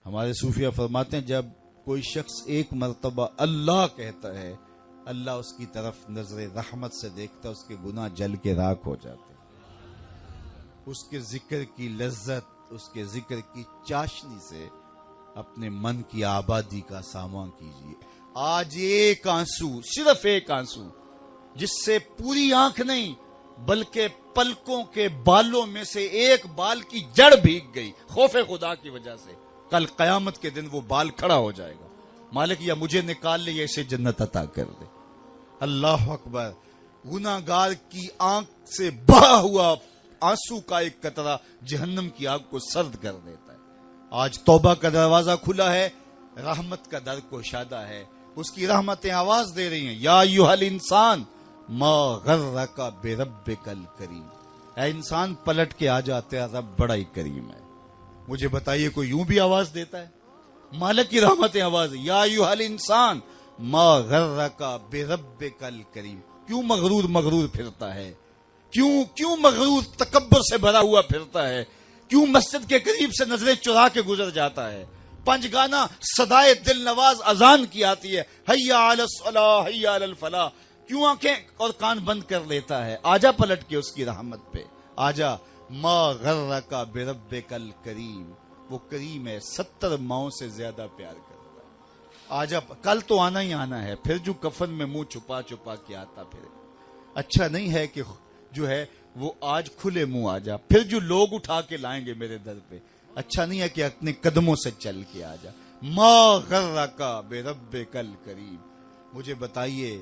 ہمارے صوفیہ فرماتے ہیں جب کوئی شخص ایک مرتبہ اللہ کہتا ہے، اللہ اس کی طرف نظر رحمت سے دیکھتا، اس کے گناہ جل کے راکھ ہو جاتے ہیں۔ اس کے ذکر کی لذت، اس کے ذکر کی چاشنی سے اپنے من کی آبادی کا سامان کیجیے۔ آج ایک آنسو، صرف ایک آنسو، جس سے پوری آنکھ نہیں بلکہ پلکوں کے بالوں میں سے ایک بال کی جڑ بھیگ گئی خوف خدا کی وجہ سے، کل قیامت کے دن وہ بال کھڑا ہو جائے گا، مالک یا مجھے نکال لے یا اسے جنت عطا کر دے۔ اللہ اکبر۔ گناہگار کی آنکھ سے بہا ہوا آنسو کا ایک قطرہ جہنم کی آگ کو سرد کر دیتا ہے۔ آج توبہ کا دروازہ کھلا ہے، رحمت کا در گشادہ ہے، اس کی رحمتیں آواز دے رہی ہیں، یا ایھا الانسان ما غرک بربک الکریم۔ اے انسان پلٹ کے آ جاتے ہیں، رب بڑا ہی کریم ہے۔ مجھے بتائیے کوئی یوں بھی آواز دیتا ہے؟ مالک کی رحمتیں آواز، یا ایھا الانسان ما غرک بربک الکریم۔ کیوں مغرور پھرتا ہے؟ کیوں مغرور تکبر سے بھرا ہوا پھرتا ہے؟ کیوں مسجد کے قریب سے نظریں چرا کے گزر جاتا ہے؟ پنج گانا صدائے دل نواز اذان کی آتی ہے، حیا علی الصلاح حیا علی الفلاح، کیوں آنکھیں اور کان بند کر لیتا ہے؟ آجا پلٹ کے اس کی رحمت پہ آجا۔ ما غرک بربک الکریم، وہ کریم ہے، 70 ماؤں سے زیادہ پیار کرتا ہے۔ آجا، کل تو آنا ہی آنا ہے، پھر جو کفن میں منہ چھپا چھپا کے آتا پھر اچھا نہیں ہے کہ جو ہے وہ آج کھلے منہ آ جا، پھر جو لوگ اٹھا کے لائیں گے میرے در پہ، اچھا نہیں ہے کہ اپنے قدموں سے چل کے آ جا۔ ما غرک بربک الکریم۔ مجھے بتائیے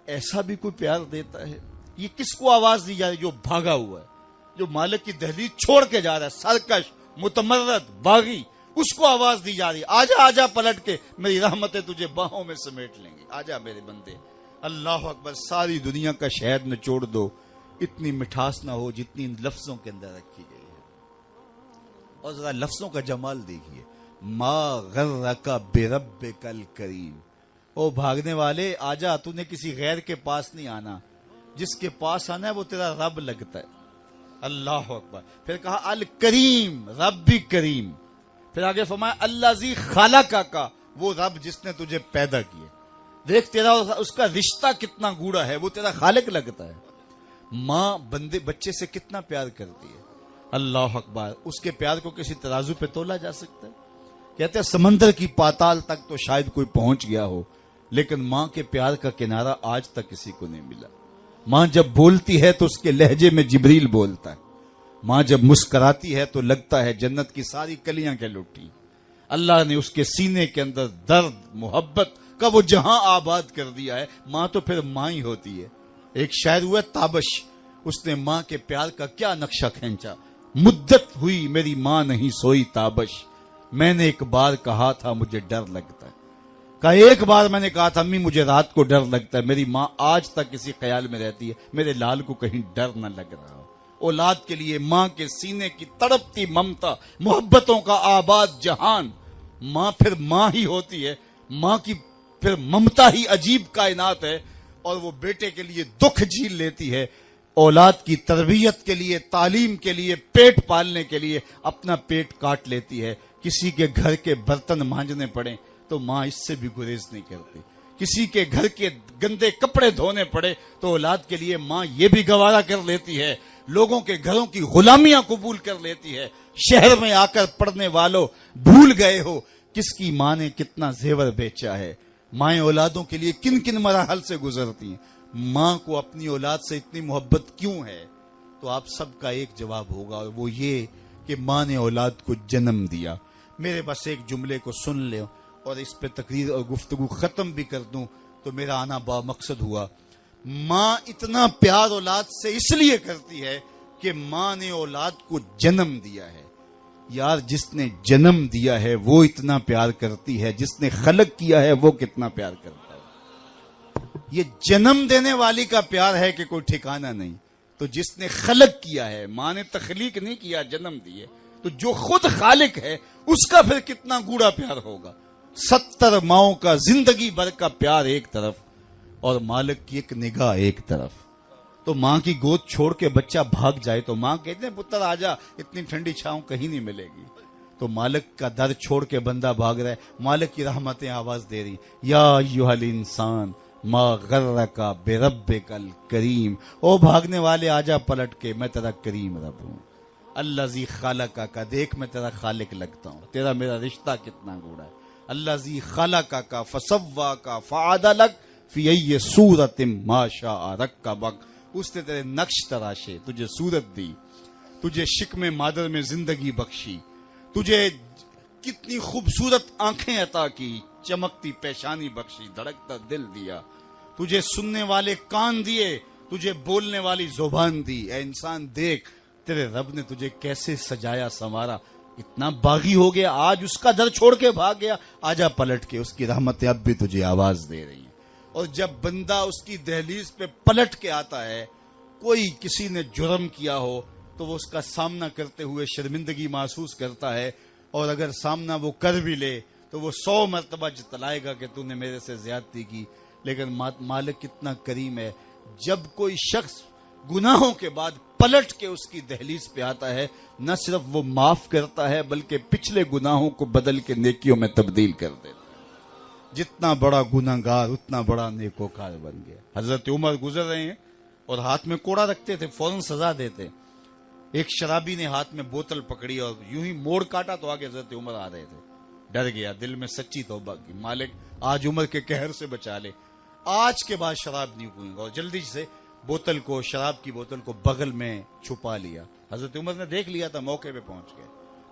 ایسا بھی کوئی پیار دیتا ہے؟ یہ کس کو آواز دی جا رہی؟ جو بھاگا ہوا ہے، جو مالک کی دہلیز چھوڑ کے جا رہا ہے، سرکش، متمرد، باغی، اس کو آواز دی جا رہی ہے، آجا آجا پلٹ کے، میری رحمتیں تجھے باہوں میں سمیٹ لیں گے، آجا میرے بندے۔ اللہ اکبر۔ ساری دنیا کا شہد نچوڑ دو، اتنی مٹھاس نہ ہو جتنی ان لفظوں کے اندر رکھی گئی ہے۔ اور ذرا لفظوں کا جمال دیکھیے، ما غرک بربک الکریم۔ او بھاگنے والے آجا، تو نے کسی غیر کے پاس نہیں آنا، جس کے پاس آنا ہے وہ تیرا رب لگتا ہے۔ اللہ اکبر۔ پھر کہا الکریم، رب بھی کریم۔ پھر آگے فرمایا الذی خلقک کا، وہ رب جس نے تجھے پیدا کیا۔ دیکھ تیرا اس کا رشتہ کتنا گوڑا ہے، وہ تیرا خالق لگتا ہے۔ ماں بچے سے کتنا پیار کرتی ہے، اللہ اکبر۔ اس کے پیار کو کسی ترازو پہ تولا جا سکتا ہے؟ کہتے ہیں سمندر کی پاتال تک تو شاید کوئی پہنچ گیا ہو، لیکن ماں کے پیار کا کنارہ آج تک کسی کو نہیں ملا۔ ماں جب بولتی ہے تو اس کے لہجے میں جبریل بولتا ہے، ماں جب مسکراتی ہے تو لگتا ہے جنت کی ساری کلیاں کے لٹی۔ اللہ نے اس کے سینے کے اندر درد محبت کا وہ جہاں آباد کر دیا ہے۔ ماں تو پھر ماں ہی ہوتی ہے۔ ایک شاعر ہوا تابش، اس نے ماں کے پیار کا کیا نقشہ کھینچا، مدت ہوئی میری ماں نہیں سوئی تابش، میں نے ایک بار کہا تھا مجھے ڈر لگتا ہے، ایک بار میں نے کہا تھا امی مجھے رات کو ڈر لگتا ہے، میری ماں آج تک اسی خیال میں رہتی ہے میرے لال کو کہیں ڈر نہ لگ رہا ہو۔ اولاد کے لیے ماں کے سینے کی تڑپتی ممتا، محبتوں کا آباد جہان، ماں پھر ماں ہی ہوتی ہے۔ ماں کی پھر ممتا ہی عجیب کائنات ہے، اور وہ بیٹے کے لیے دکھ جھیل لیتی ہے، اولاد کی تربیت کے لیے، تعلیم کے لیے، پیٹ پالنے کے لیے اپنا پیٹ کاٹ لیتی ہے۔ کسی کے گھر کے برتن مانجنے پڑیں تو ماں اس سے بھی گریز نہیں کرتی، کسی کے گھر کے گندے کپڑے دھونے پڑے تو اولاد کے لیے ماں یہ بھی گوارا کر لیتی ہے، لوگوں کے گھروں کی غلامیاں قبول کر لیتی ہے۔ شہر میں آ کر پڑھنے والوں بھول گئے ہو کس کی ماں نے کتنا زیور بیچا ہے، مائیں اولادوں کے لیے کن کن مراحل سے گزرتی ہیں، ماں کو اپنی اولاد سے اتنی محبت کیوں ہے؟ تو آپ سب کا ایک جواب ہوگا، اور وہ یہ کہ ماں نے اولاد کو جنم دیا۔ میرے بس ایک جملے کو سن لے اور اس پہ تقریر اور گفتگو ختم بھی کر دوں تو میرا آنا با مقصد ہوا۔ ماں اتنا پیار اولاد سے اس لیے کرتی ہے کہ ماں نے اولاد کو جنم دیا ہے۔ یار جس نے جنم دیا ہے وہ اتنا پیار کرتی ہے، جس نے خلق کیا ہے وہ کتنا پیار کرتا ہے۔ یہ جنم دینے والی کا پیار ہے کہ کوئی ٹھکانہ نہیں، تو جس نے خلق کیا ہے، ماں نے تخلیق نہیں کیا، جنم دیے، تو جو خود خالق ہے اس کا پھر کتنا گوڑا پیار ہوگا۔ 70 ماؤں کا زندگی بھر کا پیار ایک طرف اور مالک کی ایک نگاہ ایک طرف۔ تو ماں کی گود چھوڑ کے بچہ بھاگ جائے تو ماں کہتے ہیں پتر آجا، اتنی ٹھنڈی چھاؤں کہیں نہیں ملے گی، تو مالک کا در چھوڑ کے بندہ بھاگ رہا ہے، مالک کی رحمتیں آواز دے رہی، یا ایھا الانسان ما غرک بربک الکریم، او بھاگنے والے آجا پلٹ کے، میں تیرا کریم رب ہوں، الذی خلقک، دیکھ میں تیرا خالق لگتا ہوں، تیرا میرا رشتہ کتنا گوڑا ہے، الذی خلقک فسواک فعدلک فی ای صورت ما شاء رکبک، اس نے تیرے نقش تراشے، تجھے صورت دی، تجھے شکم مادر میں زندگی بخشی، تجھے کتنی خوبصورت آنکھیں عطا کی، چمکتی پیشانی بخشی، دھڑکتا دل دیا، تجھے سننے والے کان دیے، تجھے بولنے والی زبان دی، اے انسان دیکھ تیرے رب نے تجھے کیسے سجایا سنوارا، اتنا باغی ہو گیا، آج اس کا در چھوڑ کے بھاگ گیا، آجا پلٹ کے، اس کی رحمتیں اب بھی تجھے آواز دے رہی ہیں۔ اور جب بندہ اس کی دہلیز پہ پلٹ کے آتا ہے، کوئی کسی نے جرم کیا ہو تو وہ اس کا سامنا کرتے ہوئے شرمندگی محسوس کرتا ہے، اور اگر سامنا وہ کر بھی لے تو وہ 100 مرتبہ جتلائے گا کہ تو نے میرے سے زیادتی کی، لیکن مالک کتنا کریم ہے، جب کوئی شخص گناہوں کے بعد پلٹ کے اس کی دہلیز پہ آتا ہے، نہ صرف وہ معاف کرتا ہے بلکہ پچھلے گناہوں کو بدل کے نیکیوں میں تبدیل کر دیتا ہے۔ جتنا بڑا گناہگار اتنا بڑا نیکوکار بن گیا۔ حضرت عمر گزر رہے ہیں اور ہاتھ میں کوڑا رکھتے تھے، فوراً سزا دیتے، ایک شرابی نے ہاتھ میں بوتل پکڑی اور یوں ہی موڑ کاٹا تو آگے حضرت عمر آ رہے تھے، ڈر گیا، دل میں سچی توبہ کی، مالک آج عمر کے قہر سے بچا لے، آج کے بعد شراب نہیں پیوں گا، اور جلدی سے بوتل کو، شراب کی بوتل کو بغل میں چھپا لیا۔ حضرت عمر نے دیکھ لیا تھا، موقع پہ پہنچ گئے،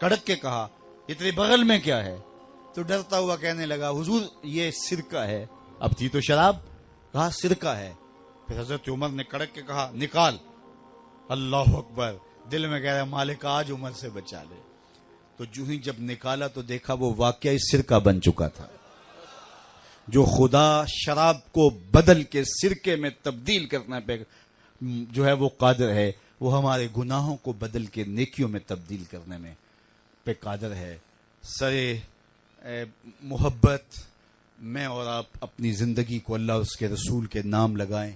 کڑک کے کہا یہ تیرے بغل میں کیا ہے؟ تو ڈرتا ہوا کہنے لگا حضور یہ سرکہ ہے۔ اب تھی تو شراب، کہا سرکہ ہے۔ پھر حضرت عمر نے کڑک کے کہا نکال۔ اللہ اکبر، دل میں کہہ رہا مالک آج عمر سے بچا لے۔ تو جو ہی جب نکالا تو دیکھا وہ واقعی سرکہ بن چکا تھا۔ جو خدا شراب کو بدل کے سرکے میں تبدیل کرنے پہ جو ہے وہ قادر ہے، وہ ہمارے گناہوں کو بدل کے نیکیوں میں تبدیل کرنے میں پہ قادر ہے۔ سرے محبت میں اور آپ اپنی زندگی کو اللہ اس کے رسول کے نام لگائیں،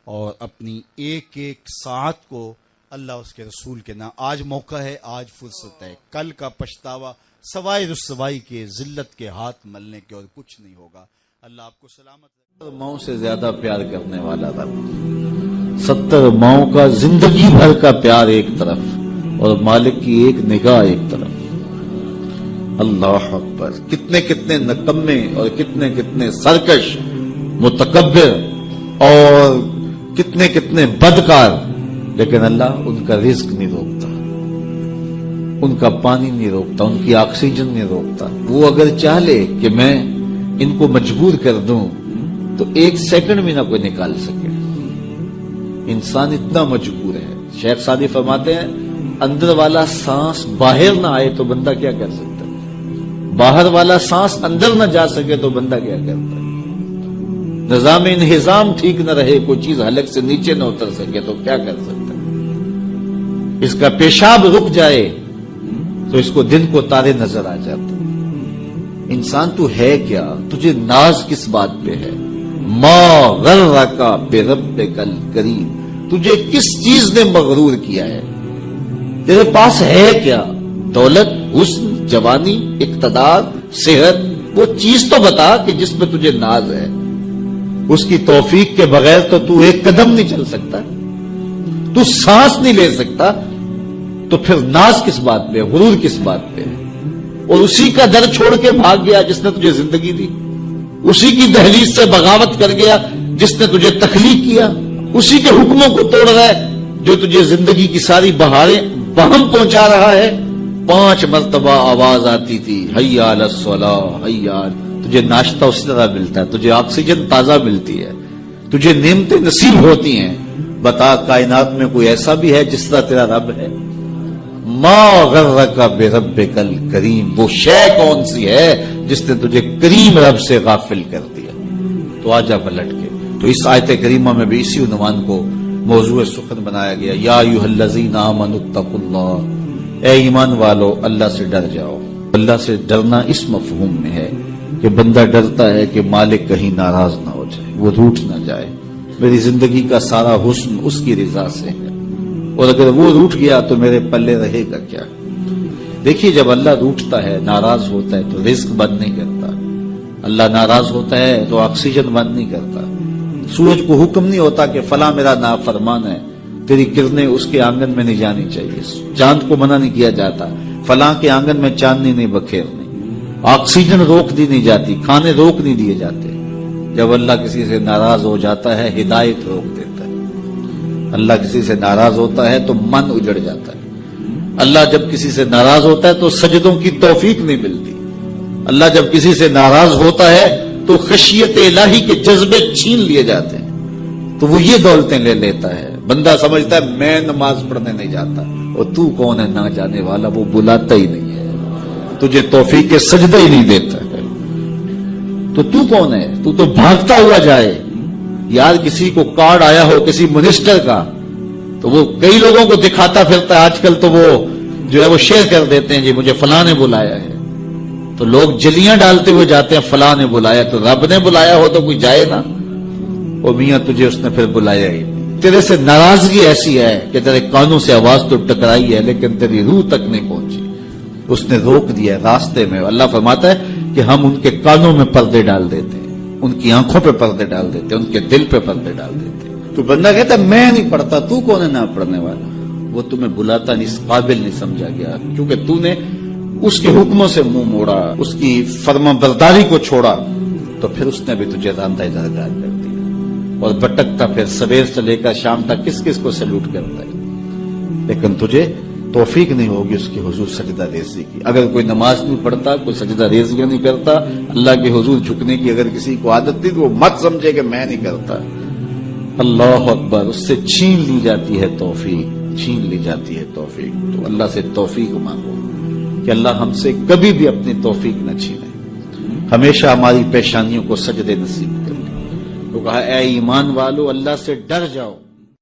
اور اپنی ایک ایک ساعت کو اللہ اس کے رسول کے نام۔ آج موقع ہے، آج فرصت ہے، کل کا پچھتاوا سوائے رسوائی کے، ذلت کے ہاتھ ملنے کے اور کچھ نہیں ہوگا۔ اللہ آپ کو سلامت۔ ماؤں سے زیادہ پیار کرنے والا رب، 70 ماؤں کا زندگی بھر کا پیار ایک طرف اور مالک کی ایک نگاہ ایک طرف۔ اللہ اکبر، کتنے کتنے نکمے اور کتنے کتنے سرکش متکبر اور کتنے کتنے بدکار، لیکن اللہ ان کا رزق نہیں روکتا، ان کا پانی نہیں روکتا، ان کی آکسیجن نہیں روکتا۔ وہ اگر چاہے کہ میں ان کو مجبور کر دوں تو 1 سیکنڈ بھی نہ کوئی نکال سکے۔ انسان اتنا مجبور ہے۔ شیخ سعدی فرماتے ہیں اندر والا سانس باہر نہ آئے تو بندہ کیا کر سکتا ہے، باہر والا سانس اندر نہ جا سکے تو بندہ کیا کرتا ہے، نظام انہضام ٹھیک نہ رہے، کوئی چیز حلق سے نیچے نہ اتر سکے تو کیا کر سکتا ہے، اس کا پیشاب رک جائے تو اس کو دن کو تارے نظر آ جاتے۔ انسان تو ہے کیا، تجھے ناز کس بات پہ ہے؟ ما غرک بربک الکریم، تجھے کس چیز نے مغرور کیا ہے؟ تیرے پاس ہے کیا؟ دولت، حسن، جوانی، اقتدار، صحت، وہ چیز تو بتا کہ جس پہ تجھے ناز ہے۔ اس کی توفیق کے بغیر تو ایک قدم نہیں چل سکتا، تو سانس نہیں لے سکتا، تو پھر ناز کس بات پہ، غرور کس بات پہ ہے؟ اور اسی کا در چھوڑ کے بھاگ گیا جس نے تجھے زندگی دی، اسی کی دہلیز سے بغاوت کر گیا جس نے تجھے تخلیق کیا، اسی کے حکموں کو توڑ رہا ہے جو تجھے زندگی کی ساری بہاریں بہم پہنچا رہا ہے۔ 5 مرتبہ آواز آتی تھی حی علی الصلاۃ، حی علی، تجھے ناشتہ اسی طرح ملتا ہے، تجھے آکسیجن تازہ ملتی ہے، تجھے نعمتیں نصیب ہوتی ہیں۔ بتا کائنات میں کوئی ایسا بھی ہے جس طرح تیرا رب ہے؟ ما غرک بربک الکریم، وہ شے کون سی ہے جس نے تجھے کریم رب سے غافل کر دیا؟ تو آجا پلٹ کے۔ تو اس آیت کریمہ میں بھی اسی عنوان کو موضوع سخن بنایا گیا، یا ایھا الذین آمنوا اتقوا اللہ، اے ایمان والو اللہ سے ڈر جاؤ۔ اللہ سے ڈرنا اس مفہوم میں ہے کہ بندہ ڈرتا ہے کہ مالک کہیں ناراض نہ ہو جائے، وہ روٹھ نہ جائے، میری زندگی کا سارا حسن اس کی رضا سے ہے، اور اگر وہ روٹھ گیا تو میرے پلے رہے گا کیا؟ دیکھیے جب اللہ روٹھتا ہے، ناراض ہوتا ہے تو رزق بند نہیں کرتا، اللہ ناراض ہوتا ہے تو آکسیجن بند نہیں کرتا، سورج کو حکم نہیں ہوتا کہ فلاں میرا نافرمان ہے، تیری کرنیں اس کے آنگن میں نہیں جانی چاہیے، چاند کو منع نہیں کیا جاتا فلاں کے آنگن میں چاندنی نہیں بکھیرنی، آکسیجن روک دی نہیں جاتی، کھانے روک نہیں دیے جاتے۔ جب اللہ کسی سے ناراض ہو جاتا ہے ہدایت روک دیتا ہے، اللہ کسی سے ناراض ہوتا ہے تو من اجڑ جاتا ہے، اللہ جب کسی سے ناراض ہوتا ہے تو سجدوں کی توفیق نہیں ملتی، اللہ جب کسی سے ناراض ہوتا ہے تو خشیت الہی کے جذبے چھین لیے جاتے ہیں، تو وہ یہ دولتیں لے لیتا ہے۔ بندہ سمجھتا ہے میں نماز پڑھنے نہیں جاتا، اور تو کون ہے نہ جانے والا، وہ بلاتا ہی نہیں ہے، تجھے توفیق کے سجدے ہی نہیں دیتا ہے، تو کون ہے؟ تو بھاگتا ہوا جائے۔ یار کسی کو کارڈ آیا ہو کسی منسٹر کا تو وہ کئی لوگوں کو دکھاتا پھرتا ہے، آج کل تو وہ جو ہے وہ شیئر کر دیتے ہیں جی مجھے فلاں نے بلایا ہے، تو لوگ جلیاں ڈالتے ہوئے جاتے ہیں فلاں نے بلایا، تو رب نے بلایا ہو تو کوئی جائے نا، وہ میاں تجھے اس نے پھر بلایا ہی نہیں، تیرے سے ناراضگی ایسی ہے کہ تیرے کانوں سے آواز تو ٹکرائی ہے لیکن تیری روح تک نہیں پہنچی، اس نے روک دیا راستے میں۔ اللہ فرماتا ہے کہ ہم ان کے کانوں میں پردے ڈال دیتے ہیں، ان کی آنکھوں پہ پردے ڈال دیتے ہیں، ان کے دل پہ پردے ڈال دیتے ہیں۔ تو بندہ کہتا ہے میں نہیں پڑھتا، تو کون ہے نہ پڑھنے والا؟ وہ تمہیں بلاتا نہیں، اس قابل نہیں سمجھا گیا، کیونکہ تو نے اس کے حکموں سے منہ موڑا، اس کی فرما برداری کو چھوڑا، تو پھر اس نے بھی تجھے راندہ درگاہ کر دیا، اور بٹکتا پھر سویر سے لے کر شام تک کس کس کو سیلوٹ کرتا ہے، لیکن تجھے توفیق نہیں ہوگی اس کے حضور سجدہ ریزی کی۔ اگر کوئی نماز نہیں پڑھتا، کوئی سجدہ ریزیاں نہیں کرتا، اللہ کے حضور جھکنے کی اگر کسی کو عادت تھی تو وہ مت سمجھے کہ میں نہیں کرتا۔ اللہ اکبر، اس سے چھین لی جاتی ہے توفیق، چھین لی جاتی ہے توفیق۔ تو اللہ سے توفیق مانگو کہ اللہ ہم سے کبھی بھی اپنی توفیق نہ چھینے، ہمیشہ ہماری پیشانیوں کو سجدے نصیب کرے۔ تو کہا اے ایمان والو اللہ سے ڈر جاؤ۔